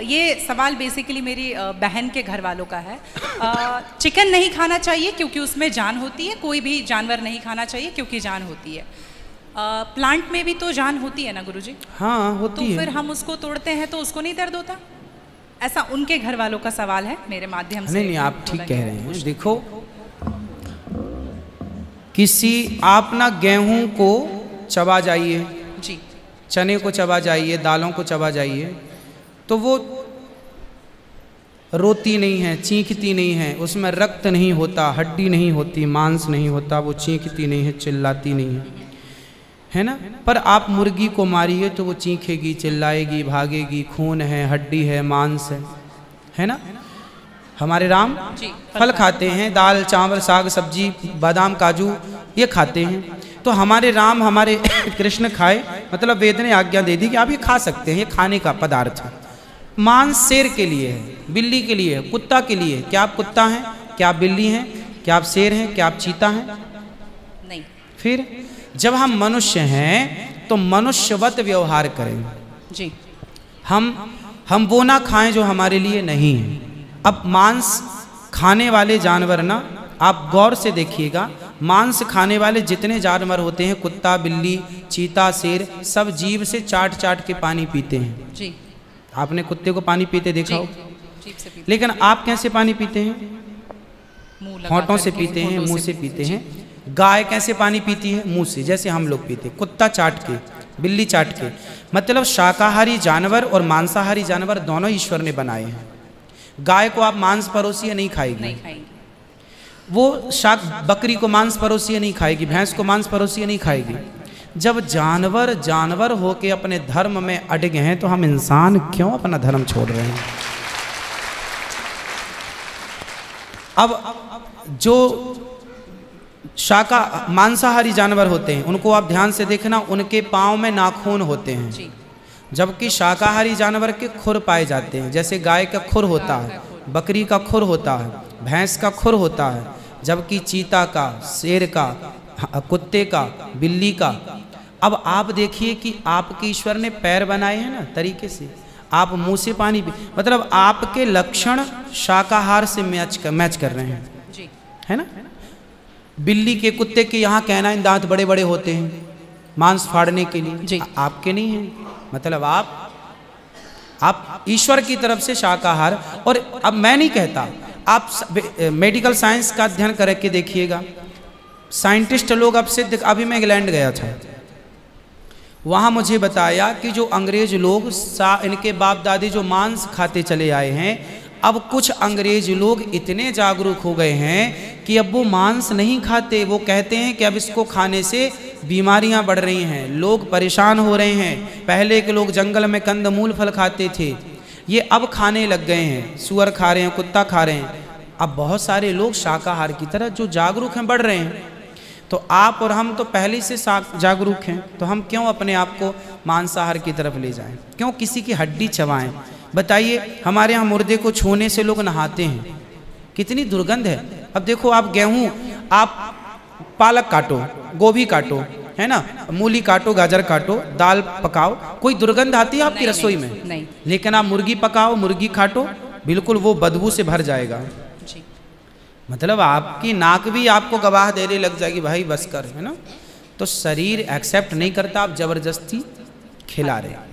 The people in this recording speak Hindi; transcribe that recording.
ये सवाल बेसिकली मेरी बहन के घर वालों का है। चिकन नहीं खाना चाहिए क्योंकि उसमें जान होती है, कोई भी जानवर नहीं खाना चाहिए क्योंकि जान होती है। प्लांट में भी तो जान होती है ना गुरुजी? हाँ होती है। तो फिर हम उसको तोड़ते हैं तो उसको नहीं दर्द होता? ऐसा उनके घर वालों का सवाल है, मेरे माध्यम से। नहीं, आप ठीक कह रहे हैं। देखो, आप ना गेहूं को चबा जाइए जी, चने को चबा जाइए, दालों को चबा जाइए, तो वो रोती नहीं है, चीखती नहीं है, उसमें रक्त नहीं होता, हड्डी नहीं होती, मांस नहीं होता, वो चीखती नहीं है, चिल्लाती नहीं है ना। पर आप मुर्गी को मारिए तो वो चीखेगी, चिल्लाएगी, भागेगी, खून है, हड्डी है, मांस है ना। हमारे राम फल खाते हैं, दाल चावल साग सब्जी बादाम काजू ये खाते हैं। तो हमारे राम, हमारे कृष्ण खाए, मतलब वेद ने आज्ञा दे दी कि आप ये खा सकते हैं, ये खाने का पदार्थ है। मांस शेर के लिए है, बिल्ली के लिए है, कुत्ता के लिए है। क्या आप कुत्ता हैं? क्या आप बिल्ली हैं? क्या आप शेर हैं? क्या आप चीता हैं? नहीं। फिर जब हम मनुष्य हैं तो मनुष्यवत व्यवहार करें जी। हम वो ना खाएं जो हमारे लिए नहीं है। अब मांस खाने वाले जानवर ना, आप गौर से देखिएगा, मांस खाने वाले जितने जानवर होते हैं, कुत्ता बिल्ली चीता शेर, सब जीभ से चाट चाट के पानी पीते हैं जी। आपने कुत्ते को पानी पीते देखा हो? जीभ से पीते। लेकिन आप कैसे पानी पीते हैं? होंठों से पीते हैं, मुंह से पीते हैं। गाय कैसे पानी पीती है? मुंह से, जैसे हम लोग पीते। कुत्ता चाट के, बिल्ली चाट के। मतलब शाकाहारी जानवर और मांसाहारी जानवर दोनों ईश्वर ने बनाए हैं। गाय को आप मांस परोसिए, नहीं खाएगी। वो बकरी को मांस परोसिए नहीं खाएगी, भैंस को मांस परोसिए नहीं खाएगी। जब जानवर जानवर होके अपने धर्म में अड़े हैं, तो हम इंसान क्यों अपना धर्म छोड़ रहे हैं? अब जो मांसाहारी जानवर होते हैं, उनको आप ध्यान से देखना, उनके पाँव में नाखून होते हैं, जबकि शाकाहारी जानवर के खुर पाए जाते हैं। जैसे गाय का खुर होता है, बकरी का खुर होता है, भैंस का खुर होता है, जबकि चीता का, शेर का, कुत्ते का, बिल्ली का। अब आप देखिए कि आपके ईश्वर ने पैर बनाए हैं ना तरीके से, आप मुंह से पानी पी, मतलब आपके लक्षण शाकाहार से मैच कर रहे हैं, है ना। बिल्ली के, कुत्ते के यहाँ कैनाइन दांत बड़े बड़े होते हैं मांस फाड़ने के लिए, आपके नहीं है। मतलब आप ईश्वर की तरफ से शाकाहार। और अब मैं नहीं कहता, आप मेडिकल साइंस का अध्ययन करके देखिएगा, साइंटिस्ट लोग अब सिद्ध। अभी मैं इंग्लैंड गया था, वहाँ मुझे बताया कि जो अंग्रेज लोग, इनके बाप दादी जो मांस खाते चले आए हैं, अब कुछ अंग्रेज लोग इतने जागरूक हो गए हैं कि अब वो मांस नहीं खाते। वो कहते हैं कि अब इसको खाने से बीमारियां बढ़ रही हैं, लोग परेशान हो रहे हैं। पहले के लोग जंगल में कंदमूल फल खाते थे, ये अब खाने लग गए हैं, सुअर खा रहे हैं, कुत्ता खा रहे हैं। अब बहुत सारे लोग शाकाहार की तरफ जो जागरूक हैं बढ़ रहे हैं। तो आप और हम तो पहले से जागरूक हैं, तो हम क्यों अपने आप को मांसाहार की तरफ ले जाएं? क्यों किसी की हड्डी चबाएं? बताइए, हमारे यहाँ मुर्दे को छूने से लोग नहाते हैं, कितनी दुर्गंध है। अब देखो, आप गेहूं, आप पालक काटो, गोभी काटो, है ना, मूली काटो, गाजर काटो, दाल पकाओ, कोई दुर्गंध आती है आपकी रसोई में? नहीं। लेकिन आप मुर्गी पकाओ, मुर्गी काटो, बिल्कुल वो बदबू से भर जाएगा। मतलब आपकी नाक भी आपको गवाह देने लग जाएगी, भाई बस कर, है ना। तो शरीर एक्सेप्ट नहीं करता, आप जबरदस्ती खिला रहे हैं।